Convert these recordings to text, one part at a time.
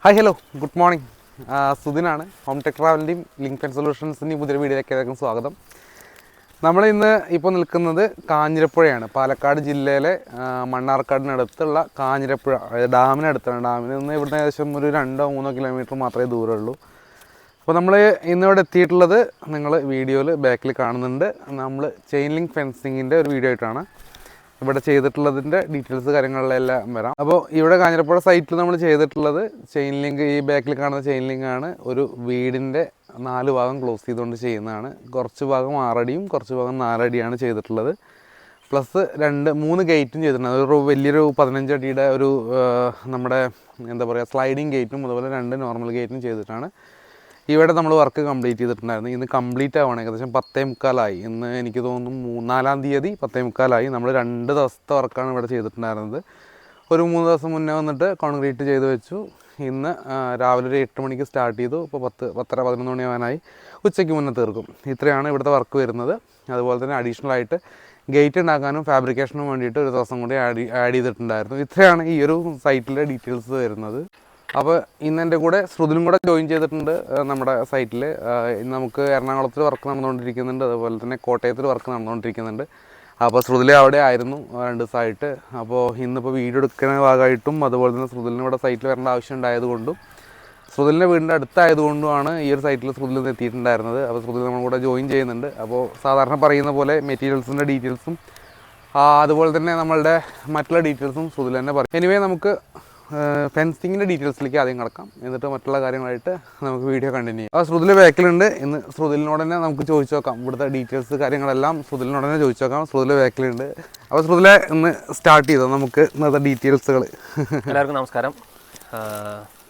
Hi hello good morning. സുധിനാണ്. Home tech ട്രാവലിൻ്റെയും link fen സൊല്യൂഷൻസിൻ്റെയും പുതിയ വീഡിയോയിലേക്ക് ഏവർക്കും സ്വാഗതം. നമ്മൾ ഇന്ന് ഇപ്പോൾ നിൽക്കുന്നത് കാഞ്ഞിരപ്പുഴയാണ്. പാലക്കാട് ജില്ലയിലെ മണ്ണാർക്കാടിനടുത്തുള്ള കാഞ്ഞിരപ്പുഴ, ഡാമിനടുത്താണ്. ഡാമിൽ നിന്ന് ഇവിടുന്ന് ഏകദേശം ഒരു 2-3 കിലോമീറ്റർ മാത്രമേ ദൂരമുള്ളൂ. അപ്പോൾ നമ്മൾ ഇന്നിവിടെ എത്തിയിട്ടുള്ളത് നിങ്ങൾ വീഡിയോയിൽ ബാക്കിൽ കാണുന്നുണ്ട്. നമ്മൾ ചെയിൻ ലിങ്ക് ഫെൻസിങ്ങിൻ്റെ ഒരു വീഡിയോ ആയിട്ടാണ്. ഇവിടെ ചെയ്തിട്ടുള്ളതിൻ്റെ ഡീറ്റെയിൽസ് കാര്യങ്ങളിലെല്ലാം വരാം. അപ്പോൾ ഇവിടെ കാഞ്ഞിരപ്പുഴ സൈറ്റിൽ നമ്മൾ ചെയ്തിട്ടുള്ളത് ചെയിൻ ലിങ്ക്, ഈ ബാക്കിൽ കാണുന്ന ചെയിൻ ലിങ്കാണ് ഒരു വീടിൻ്റെ 4 ഭാഗം ക്ലോസ് ചെയ്തുകൊണ്ട് ചെയ്യുന്നതാണ്. കുറച്ച് ഭാഗം 6 അടിയും കുറച്ച് ഭാഗം 4 അടിയാണ് ചെയ്തിട്ടുള്ളത്. പ്ലസ് 2-3 ഗേറ്റും ചെയ്തിട്ടുണ്ട്. ഒരു വലിയൊരു 15 അടിയുടെ ഒരു നമ്മുടെ എന്താ പറയുക സ്ലൈഡിങ് ഗേറ്റും അതുപോലെ 2 നോർമൽ ഗേറ്റും ചെയ്തിട്ടാണ് ഇവിടെ നമ്മൾ വർക്ക് കംപ്ലീറ്റ് ചെയ്തിട്ടുണ്ടായിരുന്നു. ഇന്ന് കംപ്ലീറ്റ് ആവുകയാണ്. ഏകദേശം 10:45 ഇന്ന് എനിക്ക് തോന്നുന്നു 4-ാം തീയതി 10:45. നമ്മൾ 2 ദിവസത്തെ വർക്കാണ് ഇവിടെ ചെയ്തിട്ടുണ്ടായിരുന്നത്. ഒരു 3 ദിവസം മുന്നേ വന്നിട്ട് കോൺക്രീറ്റ് ചെയ്ത് വെച്ചു. ഇന്ന് രാവിലെ ഒരു 8 മണിക്ക് സ്റ്റാർട്ട് ചെയ്തു. ഇപ്പോൾ 10-11 മണി ആവാനായി. ഉച്ചയ്ക്ക് മുന്നേ തീർക്കും. ഇത്രയാണ് ഇവിടുത്തെ വർക്ക് വരുന്നത്. അതുപോലെ തന്നെ അഡീഷണൽ ആയിട്ട് ഗേറ്റ് ഉണ്ടാക്കാനും ഫാബ്രിക്കേഷനും വേണ്ടിയിട്ട് ഒരു ദിവസം കൂടി ആഡ് ചെയ്തിട്ടുണ്ടായിരുന്നു. ഇത്രയാണ് ഈ ഒരു സൈറ്റിലെ ഡീറ്റെയിൽസ് വരുന്നത്. അപ്പോൾ ഇന്ന് എൻ്റെ കൂടെ ശ്രുതിനും കൂടെ ജോയിൻ ചെയ്തിട്ടുണ്ട് നമ്മുടെ സൈറ്റിൽ. ഇന്ന് നമുക്ക് എറണാകുളത്തിൽ വർക്ക് നടന്നുകൊണ്ടിരിക്കുന്നുണ്ട്, അതുപോലെ തന്നെ കോട്ടയത്തിൽ വർക്ക് നടന്നുകൊണ്ടിരിക്കുന്നുണ്ട്. അപ്പോൾ ശ്രുതിൽ അവിടെ ആയിരുന്നു 2 ദിവസമായിട്ട്. അപ്പോൾ ഇന്നിപ്പോൾ വീഡിയോ എടുക്കുന്ന ഭാഗമായിട്ടും അതുപോലെ തന്നെ ശ്രുതിലിന് ഇവിടെ സൈറ്റിൽ വരേണ്ട ആവശ്യം ഉണ്ടായതുകൊണ്ടും ശ്രുതിലിൻ്റെ വീടിൻ്റെ അടുത്തായതുകൊണ്ടുമാണ് ഈ ഒരു സൈറ്റിൽ ശ്രുതിൽ നിന്ന് എത്തിയിട്ടുണ്ടായിരുന്നത്. അപ്പോൾ ശ്രുതിൽ നമ്മൾ കൂടെ ജോയിൻ ചെയ്യുന്നുണ്ട്. അപ്പോൾ സാധാരണ പറയുന്ന പോലെ മെറ്റീരിയൽസിൻ്റെ ഡീറ്റെയിൽസും അതുപോലെ തന്നെ നമ്മളുടെ മറ്റുള്ള ഡീറ്റെയിൽസും ശ്രുതിൽ തന്നെ പറയും. എനിവേ നമുക്ക് ഫെൻസിങ്ങിൻ്റെ ഡീറ്റെയിൽസിലേക്ക് ആദ്യം കിടക്കാം, എന്നിട്ട് മറ്റുള്ള കാര്യങ്ങളായിട്ട് നമുക്ക് വീഡിയോ കണ്ടിന്യൂ ചെയ്യാം. അപ്പോൾ ശ്രുതിൽ ബാക്കിലുണ്ട്. ഇന്ന് ശ്രുതിലിനോട് തന്നെ നമുക്ക് ചോദിച്ചു നോക്കാം. ഇവിടുത്തെ ഡീറ്റെയിൽസ് കാര്യങ്ങളെല്ലാം ശ്രുതിലിനോട് തന്നെ ചോദിച്ചു നോക്കാം. ശ്രുതിൽ ബാക്കിലുണ്ട്. അപ്പോൾ ശ്രുതിലെ ഇന്ന് സ്റ്റാർട്ട് ചെയ്തോ നമുക്ക് ഇന്നത്തെ ഡീറ്റെയിൽസുകൾ. എല്ലാവർക്കും നമസ്കാരം.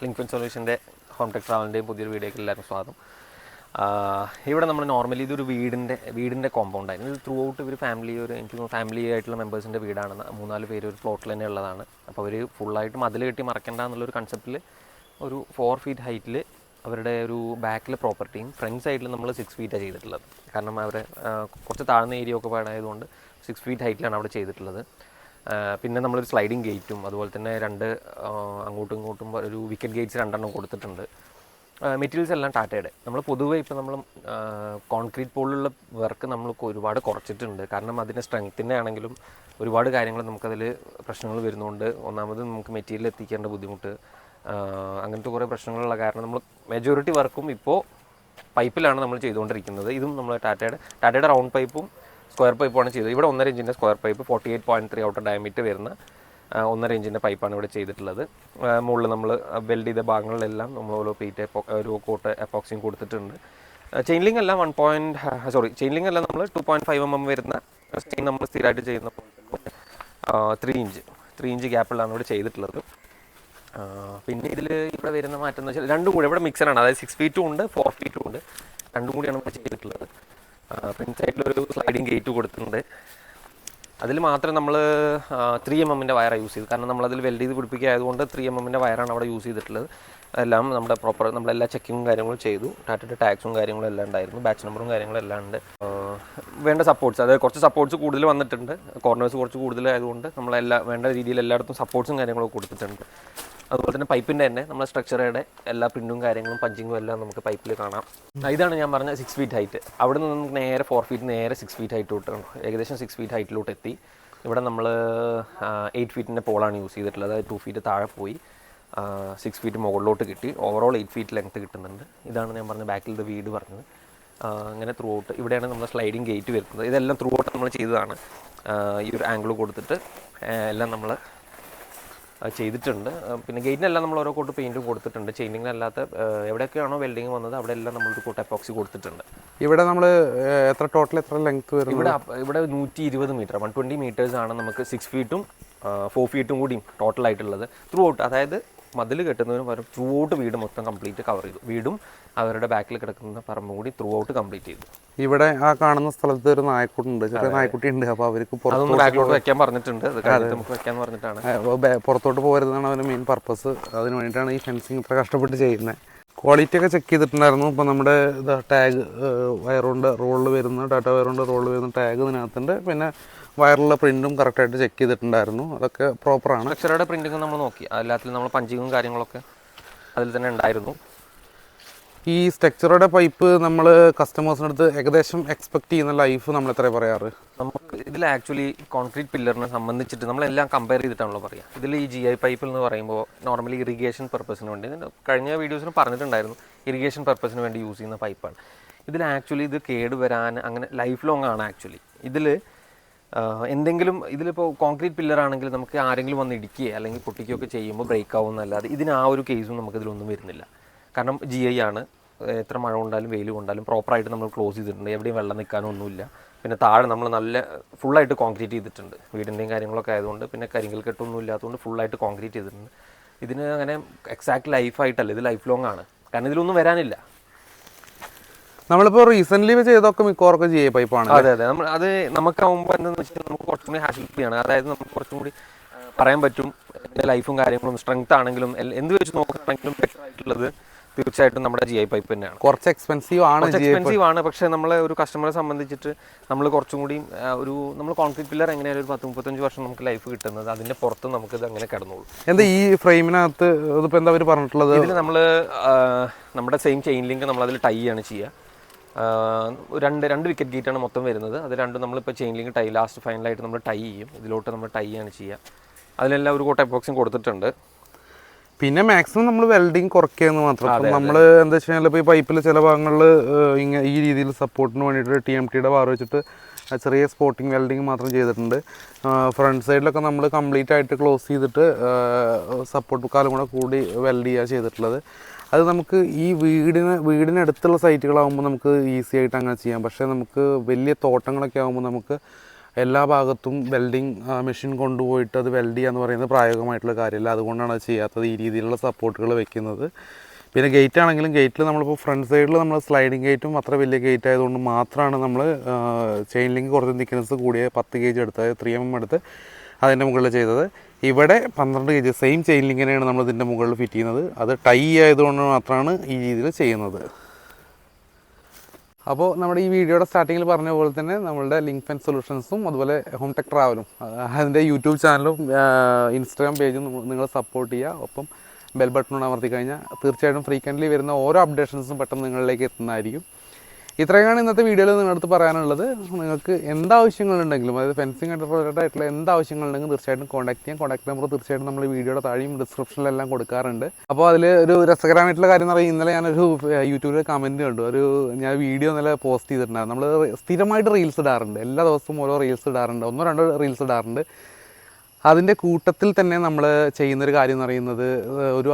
ലിങ്ക് ഫെൻ സൊല്യൂഷൻ്റെ ഹോം ടെക് ട്രാവലിൻ്റെയും പുതിയൊരു വീഡിയോയ്ക്ക് എല്ലാവർക്കും സ്വാഗതം. ഇവിടെ നമ്മൾ നോർമലി ഇതൊരു വീടിൻ്റെ കോമ്പൗണ്ടായിരുന്നു. ഇത് ത്രൂ ഔട്ട് ഇവർ എനിക്ക് ഫാമിലി ആയിട്ടുള്ള മെമ്പേഴ്സിൻ്റെ വീടാണ്. 3-4 പേര് ഒരു പ്ലോട്ടിൽ തന്നെ ഉള്ളതാണ്. അപ്പോൾ അവർ ഫുള്ളായിട്ട് മതിൽ കെട്ടി മറക്കണ്ട എന്നുള്ളൊരു കൺസെപ്റ്റിൽ ഒരു 4 ഫീറ്റ് ഹൈറ്റിൽ അവരുടെ ഒരു ബാക്കിലെ പ്രോപ്പർട്ടിയും ഫ്രണ്ട് സൈഡിൽ നമ്മൾ 6 ഫീറ്റാണ് ചെയ്തിട്ടുള്ളത്. കാരണം അവരെ കുറച്ച് താഴ്ന്ന ഏരിയ ഒക്കെ പാടായതുകൊണ്ട് 6 ഫീറ്റ് ഹൈറ്റിലാണ് അവിടെ ചെയ്തിട്ടുള്ളത്. പിന്നെ നമ്മളൊരു സ്ലൈഡിങ് ഗേറ്റും അതുപോലെ തന്നെ 2 അങ്ങോട്ടും ഇങ്ങോട്ടും ഒരു വിക്കറ്റ് ഗേറ്റ്സ് 2 കൊടുത്തിട്ടുണ്ട്. മെറ്റീരിയൽസ് എല്ലാം ടാറ്റയുടെ. നമ്മൾ പൊതുവേ ഇപ്പോൾ നമ്മൾ കോൺക്രീറ്റ് പോലുള്ള വർക്ക് നമ്മൾ ഒരുപാട് കുറച്ചിട്ടുണ്ട്. കാരണം അതിൻ്റെ സ്ട്രെങ്ത്തിൻ്റെ ആണെങ്കിലും ഒരുപാട് കാര്യങ്ങൾ നമുക്കതിൽ പ്രശ്നങ്ങൾ വരുന്നതുകൊണ്ട്, ഒന്നാമത് നമുക്ക് മെറ്റീരിയൽ എത്തിക്കേണ്ട ബുദ്ധിമുട്ട്, അങ്ങനത്തെ കുറേ പ്രശ്നങ്ങളുള്ള കാരണം നമ്മൾ മെജോറിറ്റി വർക്കും ഇപ്പോൾ പൈപ്പിലാണ് നമ്മൾ ചെയ്തുകൊണ്ടിരിക്കുന്നത്. ഇതും നമ്മൾ ടാറ്റയുടെ റൗണ്ട് പൈപ്പും സ്ക്വയർ പൈപ്പുമാണ് ചെയ്തത്. ഇവിടെ 1.5 ഇഞ്ചിൻ്റെ സ്ക്വയർ പൈപ്പ് 48.3 ഔട്ടർ ഡയമീറ്റർ വരുന്ന 1.5 ഇഞ്ചിൻ്റെ പൈപ്പാണ് ഇവിടെ ചെയ്തിട്ടുള്ളത്. മുകളിൽ നമ്മൾ വെൽഡ് ചെയ്ത ഭാഗങ്ങളിലെല്ലാം നമ്മൾ ഓരോ പ്ലേറ്റ് ഒരു കോട്ട് എപ്പോക്സിയും കൊടുത്തിട്ടുണ്ട്. ചെയിൻ ലിങ്ക് എല്ലാം ചെയിൻ ലിങ്ക് എല്ലാം നമ്മൾ 2.5 mm വരുന്ന ചെയിൻ നമ്മൾ സ്ഥിരമായിട്ട് ചെയ്യുന്ന 3 ഇഞ്ച് ഗ്യാപ്പിലാണ് ഇവിടെ ചെയ്തിട്ടുള്ളത്. പിന്നെ ഇവിടെ വരുന്ന മാറ്റം എന്ന് വെച്ചാൽ രണ്ടും കൂടി ഇവിടെ മിക്സറാണ്. അതായത് 6 ഫീറ്റും ഉണ്ട് 4 ഫീറ്റും ഉണ്ട്. രണ്ടും കൂടിയാണ് ഇവിടെ ചെയ്തിട്ടുള്ളത്. ഫ്രണ്ട് സൈഡിലൊരു സ്ലൈഡിങ് ഗേറ്റ് കൊടുത്തിട്ടുണ്ട്. അതിൽ മാത്രം നമ്മൾ 3 mm വയറാണ് യൂസ് ചെയ്തത്. കാരണം നമ്മളതിൽ വെൽഡ് ചെയ്ത് പിടിപ്പിക്കുക ആയതുകൊണ്ട് 3 mm വയറാണ് അവിടെ യൂസ് ചെയ്തിട്ടുള്ളത്. എല്ലാം നമ്മുടെ നമ്മളെല്ലാ ചെക്കിങ്ങും കാര്യങ്ങളും ചെയ്തു. ടാറ്റയുടെ ടാക്സും കാര്യങ്ങളും എല്ലാം ഉണ്ടായിരുന്നു. ബാച്ച് നമ്പറും കാര്യങ്ങളും എല്ലാം ഉണ്ട്. വേണ്ട സപ്പോർട്ട്സ്, അതായത് കുറച്ച് സപ്പോർട്ട്സ് കൂടുതൽ വന്നിട്ടുണ്ട്. കോർണേഴ്സ് കുറച്ച് കൂടുതലായതുകൊണ്ട് വേണ്ട രീതിയിൽ എല്ലായിടത്തും സപ്പോർട്ട്സും കാര്യങ്ങളൊക്കെ കൊടുത്തിട്ടുണ്ട്. അതുപോലെ തന്നെ പൈപ്പിൻ്റെ തന്നെ നമ്മുടെ സ്ട്രക്ചറുടെ എല്ലാ പ്രിൻറ്റും കാര്യങ്ങളും പഞ്ചിങ്ങും എല്ലാം നമുക്ക് പൈപ്പിൽ കാണാം. ഇതാണ് ഞാൻ പറഞ്ഞ 6 ഫീറ്റ് ഹൈറ്റ്. അവിടെ നിന്ന് നമുക്ക് നേരെ 4 ഫീറ്റ് നേരെ 6 ഫീറ്റ് ഹൈറ്റിലോട്ട്, ഏകദേശം 6 ഫീറ്റ് ഹൈറ്റിലോട്ട് എത്തി. ഇവിടെ നമ്മൾ 8 ഫീറ്റിൻ്റെ പോളാണ് യൂസ് ചെയ്തിട്ടുള്ളത്. അതായത് 2 ഫീറ്റ് താഴെ പോയി 6 ഫീറ്റ് മുകളിലോട്ട് കിട്ടി. ഓവറോൾ 8 ഫീറ്റ് ലെങ്ത്ത് കിട്ടുന്നുണ്ട്. ഇതാണ് ഞാൻ പറഞ്ഞ ബാക്കിലത്തെ വീട് പറഞ്ഞത്. അങ്ങനെ ത്രൂ ഔട്ട് ഇവിടെയാണ് നമ്മൾ സ്ലൈഡിങ് ഗേറ്റ് വരുന്നത്. ഇതെല്ലാം ത്രൂ ഔട്ട് നമ്മൾ ചെയ്തതാണ്. ഈ ഒരു ആംഗിൾ കൊടുത്തിട്ട് എല്ലാം നമ്മൾ ചെയ്തിട്ടുണ്ട്. പിന്നെ ഗേറ്റിനെല്ലാം നമ്മൾ ഓരോ കോട്ട് പെയിൻറ്റും കൊടുത്തിട്ടുണ്ട്. ചെയിനിങ്ങിനല്ലാത്ത എവിടെയൊക്കെയാണോ വെൽഡിങ് വന്നത് അവിടെ എല്ലാം നമ്മളൊരു കോട്ട് എപ്പോക്സി കൊടുത്തിട്ടുണ്ട്. ഇവിടെ നമ്മൾ ടോട്ടൽ എത്ര ലെങ്ത് വരും? ഇവിടെ 120 മീറ്റർ 120 മീറ്റേഴ്സാണ് നമുക്ക് 6 ഫീറ്റും 4 ഫീറ്റും കൂടിയും ടോട്ടലായിട്ടുള്ളത്. ത്രൂ ഔട്ട്, അതായത് മതിൽ കെട്ടുന്നതിന് പകരം ത്രൂ ഔട്ട് വീട് മൊത്തം കംപ്ലീറ്റ് കവർ ചെയ്തു. വീടും അവരുടെ ബാക്കിൽ കിടക്കുന്ന പറമ്പും കൂടി ത്രൂ ഔട്ട് കംപ്ലീറ്റ് ചെയ്തു. ഇവിടെ ആ കാണുന്ന സ്ഥലത്ത് ഒരു നായ്ക്കുട്ടുണ്ട്, ചെറിയ നായ്ക്കുട്ടി ഉണ്ട്. അപ്പോൾ അവർക്ക് അതൊന്ന് ബാക്കിലോട്ട് വെക്കാൻ പറഞ്ഞിട്ടുണ്ട്. നമുക്ക് വെക്കാൻ പറഞ്ഞിട്ടാണ്. പുറത്തോട്ട് പോകരുതെന്നാണ് അവരുടെ മെയിൻ പർപ്പസ്. അതിന് വേണ്ടിയിട്ടാണ് ഈ ഫെൻസിങ് ഇത്ര കഷ്ടപ്പെട്ട് ചെയ്യുന്നത്. ക്വാളിറ്റി ഒക്കെ ചെക്ക് ചെയ്തിട്ടുണ്ടായിരുന്നു. ഇപ്പോൾ നമ്മുടെ ടാഗ് വയറുകൊണ്ട് റോളിൽ വരുന്ന ടാറ്റ വയറുകൊണ്ട് റോളിൽ വരുന്ന ടാഗ് ഇതിനകത്തുണ്ട്. പിന്നെ വയറിലുള്ള പ്രിൻറ്റും കറക്റ്റായിട്ട് ചെക്ക് ചെയ്തിട്ടുണ്ടായിരുന്നു. അതൊക്കെ പ്രോപ്പറാണ്. സ്ട്രക്ചറുടെ പ്രിൻറ്റിങ് നമ്മൾ നോക്കി. എല്ലാത്തിലും നമ്മൾ പഞ്ചിങ്ങും കാര്യങ്ങളൊക്കെ അതിൽ തന്നെ ഉണ്ടായിരുന്നു. ഈ സ്ട്രക്ചറുടെ പൈപ്പ് നമ്മൾ കസ്റ്റമേഴ്സിൻ്റെ അടുത്ത് ഏകദേശം എക്സ്പെക്ട് ചെയ്യുന്ന ലൈഫ് നമ്മൾ എത്ര പറയാറ്? നമുക്ക് ഇതിൽ ആക്ച്വലി കോൺക്രീറ്റ് പില്ലറിനെ സംബന്ധിച്ചിട്ട് നമ്മളെല്ലാം കമ്പയർ ചെയ്തിട്ടാണല്ലോ പറയുക. ഇതിൽ ഈ GI പൈപ്പിൽ എന്ന് പറയുമ്പോൾ നോർമലി ഇറിഗേഷൻ പർപ്പസിന് വേണ്ടി, കഴിഞ്ഞ വീഡിയോസിന് പറഞ്ഞിട്ടുണ്ടായിരുന്നു, ഇറിഗേഷൻ പർപ്പസിന് വേണ്ടി യൂസ് ചെയ്യുന്ന പൈപ്പാണ്. ഇതിൽ ആക്ച്വലി ഇത് കേടുവരാൻ അങ്ങനെ ലൈഫ് ലോങ് ആണ്. ആക്ച്വലി ഇതിൽ എന്തെങ്കിലും, ഇതിലിപ്പോൾ കോൺക്രീറ്റ് പില്ലറാണെങ്കിൽ നമുക്ക് ആരെങ്കിലും വന്ന് ഇടിക്കുകയോ അല്ലെങ്കിൽ പൊട്ടിക്കുകയൊക്കെ ചെയ്യുമ്പോൾ ബ്രേക്ക് ആവുമെന്നല്ലാതെ ഇതിന് ആ ഒരു കേസും നമുക്കിതിലൊന്നും വരുന്നില്ല. കാരണം GI ആണ്, എത്ര മഴ കൊണ്ടാലും വെയിൽ കൊണ്ടാലും പ്രോപ്പറായിട്ട് നമ്മൾ ക്ലോസ് ചെയ്തിട്ടുണ്ട്, എവിടെയും വെള്ളം നിൽക്കാനൊന്നുമില്ല. പിന്നെ താഴെ നമ്മൾ നല്ല ഫുള്ളായിട്ട് കോൺക്രീറ്റ് ചെയ്തിട്ടുണ്ട്, വീടിൻ്റെയും കാര്യങ്ങളൊക്കെ ആയതുകൊണ്ട്. പിന്നെ കരിങ്കൽ കെട്ടൊന്നും ഇല്ലാത്തതുകൊണ്ട് ഫുള്ളായിട്ട് കോൺക്രീറ്റ് ചെയ്തിട്ടുണ്ട്. ഇതിന് അങ്ങനെ എക്സാക്ട് ലൈഫായിട്ടല്ല, ഇത് ലൈഫ് ലോങ് ആണ്. കാരണം ഇതിലൊന്നും വരാനില്ല. നമ്മളിപ്പോൾ റീസെൻ്റ്ലി ചെയ്തൊക്കെ മിക്കവാറൊക്കെ GI പൈപ്പാണ്. അതെ അതെ, നമ്മൾ അത് നമുക്കാവുമ്പോൾ എന്താണെന്ന് വെച്ചാൽ നമുക്ക് കുറച്ചും കൂടി ഹാഷിപ്പിയാണ്. അതായത് നമുക്ക് കുറച്ചും കൂടി പറയാൻ പറ്റും ലൈഫും കാര്യങ്ങളും സ്ട്രെങ്ത് ആണെങ്കിലും എന്ത് വെച്ച് നോക്കുകയാണെങ്കിലും ബെറ്റർ ആയിട്ടുള്ളത് തീർച്ചയായിട്ടും നമ്മുടെ GI പൈപ്പ് തന്നെയാണ്. കുറച്ച് എക്സ്പെൻസീവ് ആണ്, പക്ഷേ നമ്മളെ ഒരു കസ്റ്റമറെ സംബന്ധിച്ചിട്ട് നമ്മൾ കുറച്ചും കൂടി നമ്മൾ കോൺക്രീറ്റ് പില്ലർ എങ്ങനെയാലും ഒരു 10-35 വർഷം നമുക്ക് ലൈഫ് കിട്ടുന്നത്, അതിൻ്റെ പുറത്ത് നമുക്കിത് അങ്ങനെ കിടന്നുള്ളൂ. എന്താ ഈ ഫ്രെയിമിനകത്ത് ഇതിപ്പോൾ എന്താ അവർ പറഞ്ഞിട്ടുള്ളത്? ഇതിൽ നമ്മൾ നമ്മുടെ സെയിം ചെയിൻ ലിങ്ക് നമ്മളതിൽ ടൈ ആണ് ചെയ്യുക. രണ്ട് വിക്കറ്റ് ഗേറ്റാണ് മൊത്തം വരുന്നത്. അത് രണ്ടും നമ്മളിപ്പോൾ ചെയിൻ ലിങ്ക് ടൈ ലാസ്റ്റ് ഫൈനലായിട്ട് നമ്മൾ ടൈ ചെയ്യും. ഇതിലോട്ട് നമ്മൾ ടൈ ആണ് ചെയ്യുക. അതിലെല്ലാം ഒരു കോട്ട എപ്പോക്സിയും കൊടുത്തിട്ടുണ്ട്. പിന്നെ മാക്സിമം നമ്മൾ വെൽഡിങ് കുറയ്ക്കുകയെന്ന് മാത്രം. അപ്പം നമ്മൾ എന്താ വെച്ച് കഴിഞ്ഞാൽ ഇപ്പോൾ ഈ പൈപ്പിൽ ചില ഭാഗങ്ങളിൽ ഇങ്ങനെ ഈ രീതിയിൽ സപ്പോർട്ടിന് വേണ്ടിയിട്ട് TMTയുടെ ബാർ വെച്ചിട്ട് ചെറിയ സ്പോട്ടിങ് വെൽഡിങ് മാത്രം ചെയ്തിട്ടുണ്ട്. ഫ്രണ്ട് സൈഡിലൊക്കെ നമ്മൾ കംപ്ലീറ്റ് ആയിട്ട് ക്ലോസ് ചെയ്തിട്ട് സപ്പോർട്ട് കാലം കൂടെ കൂടി വെൽഡ് ചെയ്യുക ചെയ്തിട്ടുള്ളത്. അത് നമുക്ക് ഈ വീടിനടുത്തുള്ള സൈറ്റുകളാകുമ്പോൾ നമുക്ക് ഈസി ആയിട്ട് അങ്ങനെ ചെയ്യാം. പക്ഷേ നമുക്ക് വലിയ തോട്ടങ്ങളൊക്കെ ആകുമ്പോൾ നമുക്ക് എല്ലാ ഭാഗത്തും വെൽഡിങ് മെഷീൻ കൊണ്ടുപോയിട്ട് അത് വെൽഡ് ചെയ്യുക എന്ന് പറയുന്നത് പ്രായോഗികമായിട്ടുള്ള കാര്യമില്ല. അതുകൊണ്ടാണ് അത് ചെയ്യാത്തത്, ഈ രീതിയിലുള്ള സപ്പോർട്ടുകൾ വെക്കുന്നത്. പിന്നെ ഗേറ്റ് ആണെങ്കിലും ഗേറ്റിൽ നമ്മളിപ്പോൾ ഫ്രണ്ട് സൈഡിൽ നമ്മൾ സ്ലൈഡിങ് ഗേറ്റും അത്ര വലിയ ഗേറ്റ് ആയതുകൊണ്ട് മാത്രമാണ് നമ്മൾ ചെയിൻ ലിങ്ക് കുറച്ച് തിക്നെസ് കൂടിയ 10 kg എടുത്ത് 3mm എടുത്ത് അതിൻ്റെ മുകളിൽ ചെയ്തത്. ഇവിടെ 12 kg സെയിം ചെയിൻ ലിങ്കിനെയാണ് നമ്മൾ ഇതിൻ്റെ മുകളിൽ ഫിറ്റ് ചെയ്യുന്നത്. അത് ടൈ ആയതുകൊണ്ട് മാത്രമാണ് ഈ രീതിയിൽ ചെയ്യുന്നത്. അപ്പോൾ നമ്മുടെ ഈ വീഡിയോയുടെ സ്റ്റാർട്ടിങ്ങിൽ പറഞ്ഞ പോലെ തന്നെ നമ്മളുടെ ലിങ്ക് ഫെൻസ് സൊല്യൂഷൻസും അതുപോലെ ഹോം ടെക് ട്രാവലും അതിൻ്റെ യൂട്യൂബ് ചാനലും ഇൻസ്റ്റാഗ്രാം പേജും നിങ്ങൾ സപ്പോർട്ട് ചെയ്യുക. ഒപ്പം ബെൽ ബട്ടൺ അമർത്തി കഴിഞ്ഞാൽ തീർച്ചയായിട്ടും ഫ്രീക്വൻ്റ്ലി വരുന്ന ഓരോ അപ്ഡേഷൻസും പെട്ടെന്ന് നിങ്ങളിലേക്ക് എത്തുന്നതായിരിക്കും. ഇത്രയാണ് ഇന്നത്തെ വീഡിയോയിൽ നിങ്ങളുടെ അടുത്ത് പറയാനുള്ളത്. നിങ്ങൾക്ക് എന്താവശ്യങ്ങളുണ്ടെങ്കിലും, അതായത് ഫെൻസിങ് റിലേറ്റഡ് ആയിട്ടുള്ള എന്താവശ്യങ്ങളുണ്ടെങ്കിലും തീർച്ചയായിട്ടും കോൺടാക്ട് ചെയ്യാം. കോൺടാക്ട് നമ്പർ തീർച്ചയായിട്ടും നമ്മൾ വീഡിയോയുടെ താഴെയും ഡിസ്ക്രിപ്ഷനിലെല്ലാം കൊടുക്കാറുണ്ട്. അപ്പോൾ അതിൽ ഒരു രസകരമായിട്ടുള്ള കാര്യം എന്ന് പറയുന്നത്, ഇന്നലെ ഞാനൊരു യൂട്യൂബിൽ കമൻറ്റ് കണ്ടു. ഞാൻ വീഡിയോ ഇന്നലെ പോസ്റ്റ് ചെയ്തിട്ടുണ്ടായിരുന്നു. നമ്മൾ സ്ഥിരമായിട്ട് റീൽസ് ഇടാറുണ്ട്, എല്ലാ ദിവസവും ഓരോ റീൽസ് ഇടാറുണ്ട്, 1-2 റീൽസ് ഇടാറുണ്ട്. അതിൻ്റെ കൂട്ടത്തിൽ തന്നെ നമ്മൾ ചെയ്യുന്നൊരു കാര്യം എന്ന് പറയുന്നത്, ഒരു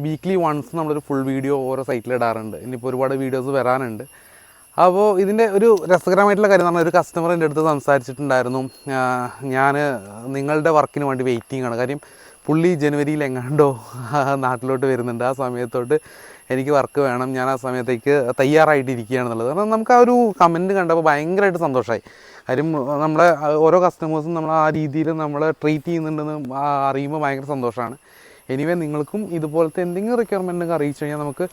വീക്ക്ലി വൺസ് നമ്മളൊരു ഫുൾ വീഡിയോ ഓരോ സൈറ്റിൽ ഇടാറുണ്ട്. ഇനിയിപ്പോൾ ഒരുപാട് വീഡിയോസ് വരാനുണ്ട്. അപ്പോൾ ഇതിൻ്റെ ഒരു രസകരമായിട്ടുള്ള കാര്യം എന്ന് പറഞ്ഞാൽ, ഒരു കസ്റ്റമർ എൻ്റെ അടുത്ത് സംസാരിച്ചിട്ടുണ്ടായിരുന്നു, ഞാൻ നിങ്ങളുടെ വർക്കിന് വേണ്ടി വെയിറ്റിംഗ് ആണ്. കാര്യം പുള്ളി ജനുവരിയിൽ എങ്ങാണ്ടോ നാട്ടിലോട്ട് വരുന്നുണ്ട്, ആ സമയത്തോട്ട് എനിക്ക് വർക്ക് വേണം, ഞാൻ ആ സമയത്തേക്ക് തയ്യാറായിട്ടിരിക്കുകയാണെന്നുള്ളത്. കാരണം നമുക്ക് ആ ഒരു കമൻറ്റ് കണ്ടപ്പോൾ ഭയങ്കരമായിട്ട് സന്തോഷമായി. കാര്യം നമ്മളെ ഓരോ കസ്റ്റമേഴ്സും നമ്മൾ ആ രീതിയിൽ നമ്മളെ ട്രീറ്റ് ചെയ്യുന്നുണ്ടെന്ന് അറിയുമ്പോൾ ഭയങ്കര സന്തോഷമാണ്. എനിവേ നിങ്ങൾക്കും ഇതുപോലത്തെ എന്തെങ്കിലും റിക്വയർമെൻറ്റ് അറിയിച്ചു കഴിഞ്ഞാൽ നമുക്ക്,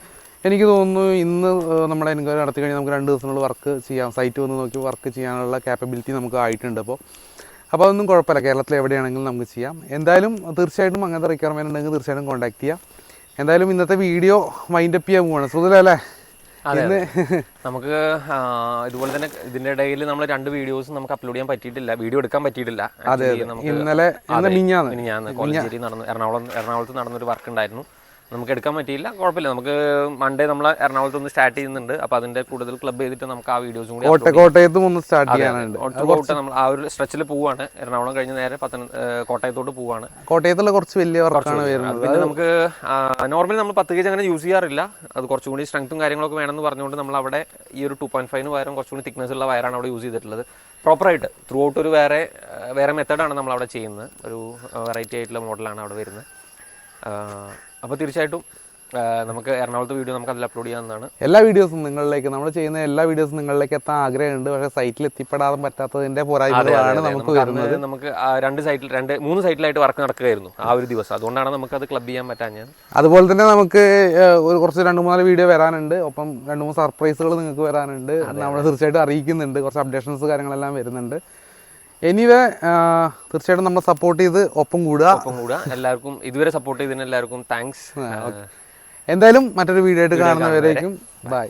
എനിക്ക് തോന്നുന്നു ഇന്ന് നമ്മുടെ എൻക്വയറി നടത്തി കഴിഞ്ഞാൽ നമുക്ക് 2 ദിവസത്തിനുള്ളിൽ വർക്ക് ചെയ്യാം. സൈറ്റ് വന്ന് നോക്കി വർക്ക് ചെയ്യാനുള്ള ക്യാപ്പബിലിറ്റി നമുക്ക് ആയിട്ടുണ്ട്. അപ്പോൾ അതൊന്നും കുഴപ്പമില്ല, കേരളത്തിൽ എവിടെയാണെങ്കിലും നമുക്ക് ചെയ്യാം. എന്തായാലും തീർച്ചയായിട്ടും അങ്ങനത്തെ റിക്വയർമെൻറ്റ് ഉണ്ടെങ്കിൽ തീർച്ചയായിട്ടും കോൺടാക്ട് ചെയ്യാം. എന്തായാലും ഇന്നത്തെ വീഡിയോ വൈൻഡപ്പ് ചെയ്യാൻ പോവാണ്. സുഖമല്ലേ? അതെ, നമുക്ക് ഇതുപോലെ തന്നെ ഇതിന്റെ ഇടയിൽ നമ്മൾ 2 വീഡിയോസ് നമുക്ക് അപ്ലോഡ് ചെയ്യാൻ പറ്റിയിട്ടില്ല, വീഡിയോ എടുക്കാൻ പറ്റിയിട്ടില്ല. ഇന്നലെ കോളേജിൽ നടന്നു, എറണാകുളത്ത് നടന്നൊരു വർക്ക് ഉണ്ടായിരുന്നു, നമുക്ക് എടുക്കാൻ പറ്റിയില്ല. കുഴപ്പമില്ല, നമുക്ക് മൺഡേ നമ്മൾ എറണാകുളത്ത് ഒന്ന് സ്റ്റാർട്ട് ചെയ്യുന്നുണ്ട്. അപ്പോൾ അതിന്റെ കൂടുതൽ ക്ലബ് ചെയ്തിട്ട് നമുക്ക് ആ വീഡിയോസും കൂടി കോട്ടയത്തും ഒന്ന് സ്റ്റാർട്ട് ചെയ്യാനുണ്ട്. നമ്മൾ ആ ഒരു സ്ട്രെച്ചിൽ പോവാണ്. എറണാകുളം കഴിഞ്ഞ് നേരെ കോട്ടയത്തോട്ട് പോവാണ്. കോട്ടയത്തുള്ള കുറച്ച് വലിയ വർക്കാണ് വരുന്നത്. പിന്നെ നമുക്ക് നോർമലി നമ്മൾ 10 kg അങ്ങനെ യൂസ് ചെയ്യാറില്ല. അത് കുറച്ചും കൂടി സ്ട്രെങ്ത്തും കാര്യങ്ങളൊക്കെ വേണമെന്ന് പറഞ്ഞുകൊണ്ട് നമ്മൾ അവിടെ ഈ ഒരു 2.5 പകരം കുറച്ചും കൂടി തിക്നെസ് ഉള്ള വയറാണ് അവിടെ യൂസ് ചെയ്തിട്ടുള്ളത്. പ്രോപ്പറായിട്ട് ത്രൂ ഔട്ട് ഒരു വേറെ മെത്തേഡാണ് നമ്മൾ അവിടെ ചെയ്യുന്നത്. ഒരു വെറൈറ്റി ആയിട്ടുള്ള മോഡലാണ് അവിടെ വരുന്നത്. അപ്പോൾ തീർച്ചയായിട്ടും നമുക്ക് എറണാകുളത്തെ വീഡിയോ നമുക്ക് അതിൽ അപ്ലോഡ് ചെയ്യാവുന്നതാണ്. എല്ലാ വീഡിയോസും നിങ്ങളിലേക്ക്, നമ്മൾ ചെയ്യുന്ന എല്ലാ വീഡിയോസും നിങ്ങളിലേക്ക് എത്താൻ ആഗ്രഹമുണ്ട്. പക്ഷേ സൈറ്റിൽ എത്തിപ്പെടാൻ പറ്റാത്തതിൻ്റെ പോരായ്മകളാണ് നമുക്ക് വരുന്നത്. നമുക്ക് 3 സൈറ്റിലായിട്ട് വർക്ക് നടക്കുകയായിരുന്നു ആ ഒരു ദിവസം. അതുകൊണ്ടാണ് നമുക്കത് ക്ലബ് ചെയ്യാൻ പറ്റാഞ്ഞത്. അതുപോലെ തന്നെ നമുക്ക് ഒരു കുറച്ച് 2-3 വീഡിയോ വരാനുണ്ട്. ഒപ്പം 2-3 സർപ്രൈസുകൾ നിങ്ങൾക്ക് വരാനുണ്ട്. നമ്മൾ തീർച്ചയായിട്ടും അറിയിക്കുന്നുണ്ട്. കുറച്ച് അപ്ഡേഷൻസ് കാര്യങ്ങളെല്ലാം വരുന്നുണ്ട്. എനിവേ തീർച്ചയായിട്ടും നമ്മൾ സപ്പോർട്ട് ചെയ്ത് ഒപ്പം കൂടുക. എല്ലാവർക്കും ഇതുവരെ സപ്പോർട്ട് ചെയ്തതിന് എല്ലാവർക്കും താങ്ക്സ്. എന്തായാലും മറ്റൊരു വീഡിയോ ആയിട്ട് കാണുന്നവരേക്കും ബൈ.